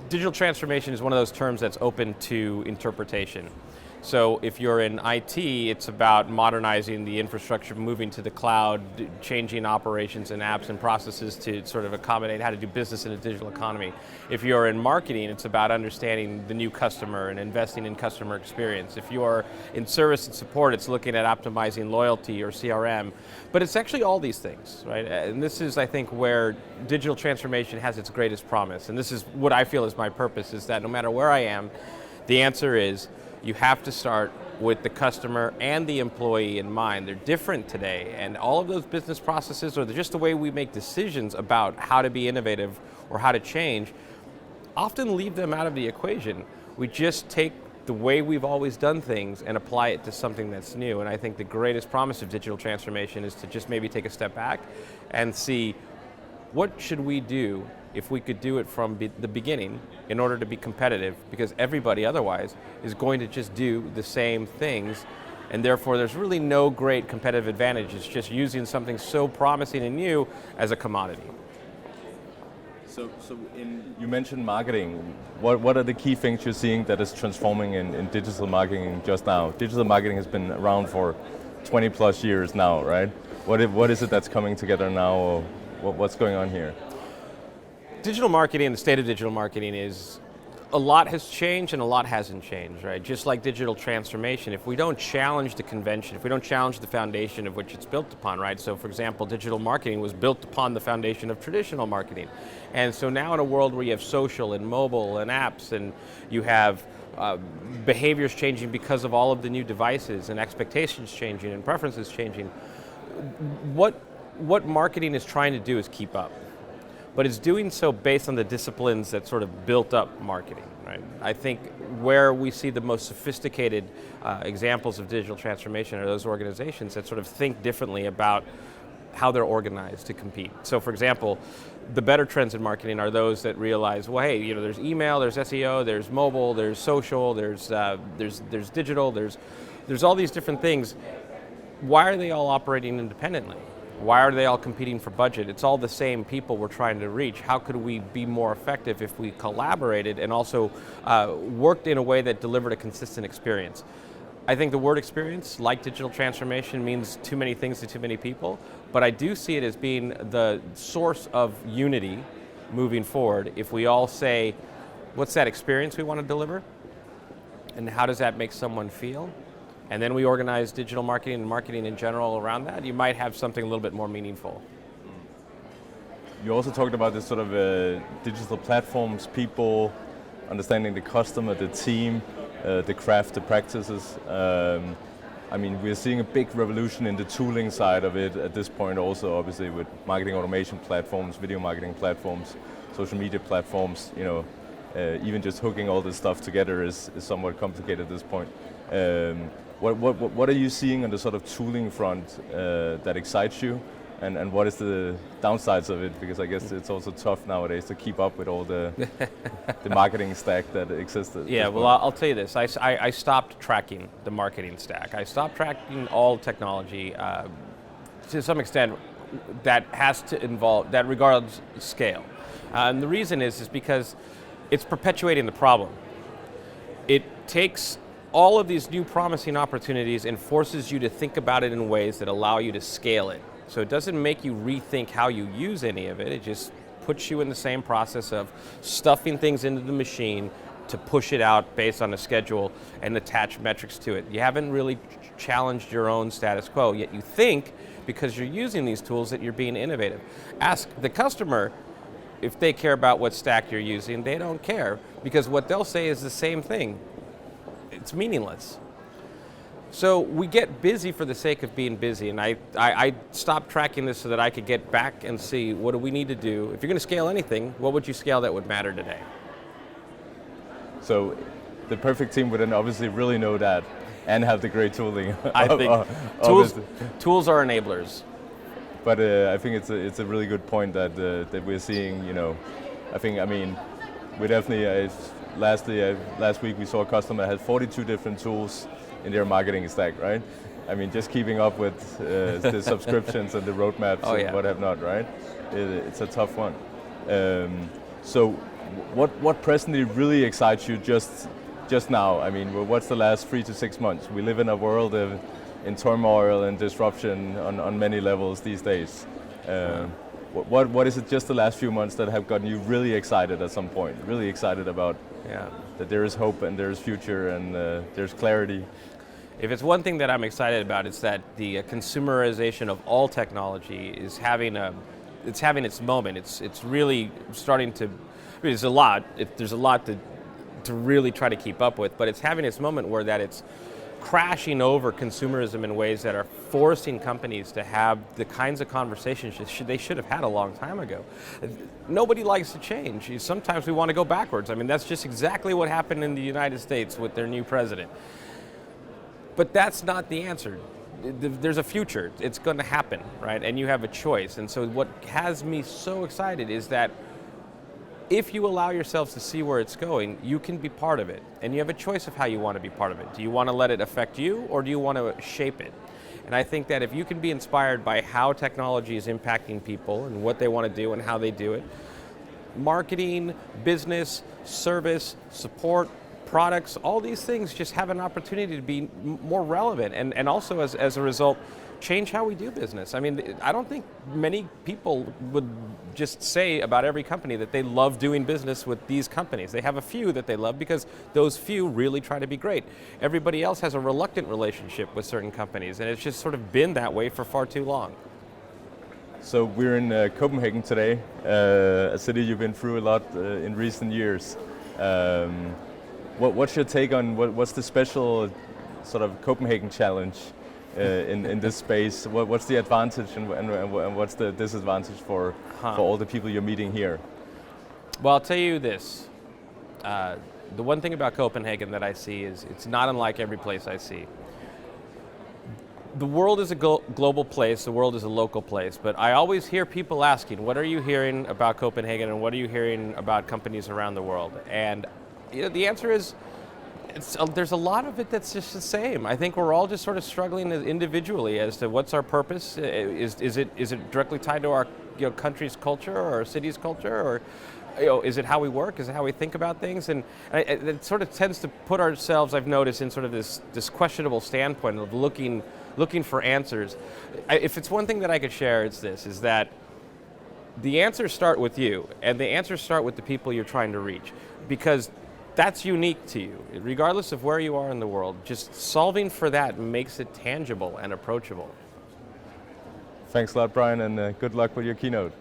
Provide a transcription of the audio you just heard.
Digital transformation is one of those terms that's open to interpretation. So if you're in IT, it's about modernizing the infrastructure, moving to the cloud, changing operations and apps and processes to sort of accommodate how to do business in a digital economy. If you're in marketing, it's about understanding the new customer and investing in customer experience. If you're in service and support, it's looking at optimizing loyalty or CRM. But it's actually all these things, right? And this is, I think, where digital transformation has its greatest promise. And this is what I feel is my purpose, is that no matter where I am, the answer is you have to start with the customer and the employee in mind. They're different today, and all of those business processes, or just the way we make decisions about how to be innovative or how to change, often leave them out of the equation. We just take the way we've always done things and apply it to something that's new. And I think the greatest promise of digital transformation is to just maybe take a step back and see, what should we do if we could do it from the beginning in order to be competitive, because everybody otherwise is going to just do the same things, and therefore there's really no great competitive advantage. It's just using something so promising and new as a commodity. So you mentioned marketing. What are the key things you're seeing that is transforming in digital marketing just now? Digital marketing has been around for 20 plus years now, right? What is it that's coming together now, or what's going on here? Digital marketing, the state of digital marketing is, a lot has changed and a lot hasn't changed, right? Just like digital transformation, if we don't challenge the convention, if we don't challenge the foundation of which it's built upon, right? So for example, digital marketing was built upon the foundation of traditional marketing. And so now in a world where you have social and mobile and apps, and you have behaviors changing because of all of the new devices, and expectations changing and preferences changing, what marketing is trying to do is keep up. But it's doing so based on the disciplines that sort of built up marketing, right? I think where we see the most sophisticated examples of digital transformation are those organizations that sort of think differently about how they're organized to compete. So for example, the better trends in marketing are those that realize, well, hey, there's email, there's SEO, there's mobile, there's social, there's digital, there's all these different things. Why are they all operating independently? Why are they all competing for budget? It's all the same people we're trying to reach. How could we be more effective if we collaborated and also worked in a way that delivered a consistent experience? I think the word experience, like digital transformation, means too many things to too many people, but I do see it as being the source of unity moving forward. If we all say, what's that experience we want to deliver? And how does that make someone feel? And then we organize digital marketing and marketing in general around that, you might have something a little bit more meaningful. You also talked about this sort of digital platforms, people, understanding the customer, the team, the craft, the practices. I mean, we're seeing a big revolution in the tooling side of it at this point also, obviously with marketing automation platforms, video marketing platforms, social media platforms, even just hooking all this stuff together is somewhat complicated at this point. What are you seeing on the sort of tooling front that excites you, and what is the downsides of it? Because I guess it's also tough nowadays to keep up with all the marketing stack that existed. Yeah, well, I'll tell you this. I stopped tracking the marketing stack. I stopped tracking all technology to some extent that has to involve, that regards scale. And the reason is because it's perpetuating the problem. It takes all of these new promising opportunities and forces you to think about it in ways that allow you to scale it. So it doesn't make you rethink how you use any of it, it just puts you in the same process of stuffing things into the machine to push it out based on a schedule and attach metrics to it. You haven't really challenged your own status quo, yet you think, because you're using these tools, that you're being innovative. Ask the customer if they care about what stack you're using. They don't care, because what they'll say is the same thing. It's meaningless. So we get busy for the sake of being busy, and I stopped tracking this so that I could get back and see, what do we need to do? If you're going to scale anything, what would you scale that would matter today? So the perfect team would then obviously really know that and have the great tooling. I think tools are enablers. But I think it's a really good point that we're seeing. I mean, we definitely last week we saw a customer that had 42 different tools in their marketing stack, right? I mean, just keeping up with the subscriptions and the roadmaps and what have not, right? It's a tough one. So what presently really excites you just now? I mean, what's the last 3 to 6 months? We live in a world in turmoil and disruption on many levels these days. What is it just the last few months that have gotten you really excited at some point? Really excited about that there is hope and there is future and there's clarity? If it's one thing that I'm excited about, it's that the consumerization of all technology is having its moment. It's really starting to. I mean, there's a lot to really try to keep up with, but it's having its moment where that it's crashing over consumerism in ways that are forcing companies to have the kinds of conversations they should have had a long time ago. Nobody likes to change. Sometimes we want to go backwards. I mean, that's just exactly what happened in the United States with their new president. But that's not the answer. There's a future. It's going to happen, right? And you have a choice. And so what has me so excited is that if you allow yourselves to see where it's going, you can be part of it. And you have a choice of how you want to be part of it. Do you want to let it affect you, or do you want to shape it? And I think that if you can be inspired by how technology is impacting people and what they want to do and how they do it, marketing, business, service, support, products, all these things just have an opportunity to be more relevant and also as a result change how we do business. I mean, I don't think many people would just say about every company that they love doing business with these companies. They have a few that they love because those few really try to be great. Everybody else has a reluctant relationship with certain companies, and it's just sort of been that way for far too long. So we're in Copenhagen today, a city you've been through a lot in recent years. What's your take on what's the special sort of Copenhagen challenge in this space? What's the advantage and what's the disadvantage for all the people you're meeting here? Well, I'll tell you this. The one thing about Copenhagen that I see is it's not unlike every place I see. The world is a global place, the world is a local place, but I always hear people asking, what are you hearing about Copenhagen and what are you hearing about companies around the world? And the answer is, there's a lot of it that's just the same. I think we're all just sort of struggling individually as to what's our purpose. Is it directly tied to our country's culture or our city's culture, or is it how we work? Is it how we think about things? And it sort of tends to put ourselves, I've noticed, in sort of this questionable standpoint of looking for answers. If it's one thing that I could share, it's this: is that the answers start with you, and the answers start with the people you're trying to reach, because that's unique to you, regardless of where you are in the world. Just solving for that makes it tangible and approachable. Thanks a lot, Brian, and good luck with your keynote.